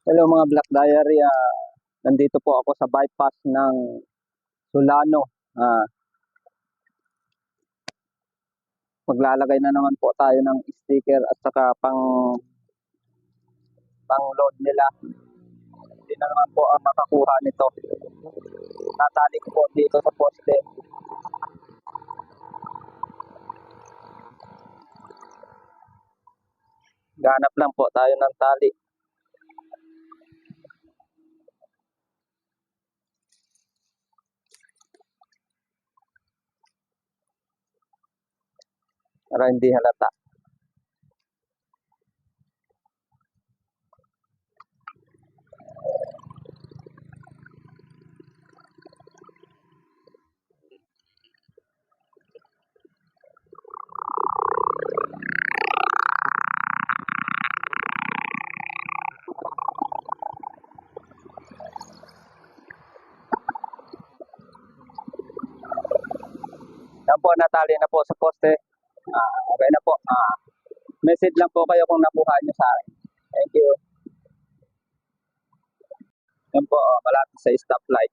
Hello mga Black Diary, nandito po ako sa bypass ng Solano. Maglalagay na naman po tayo ng sticker at saka pang load nila. Hindi na naman po makakuha nito. Natali ko po dito sa poste. Ganap lang po tayo ng tali. Para hindi halata. Yan po, natali na po sa poste. Okay na po. Message lang po kayo kung nakuha nyo sa akin. Thank you. Yan po, malapit sa stoplight.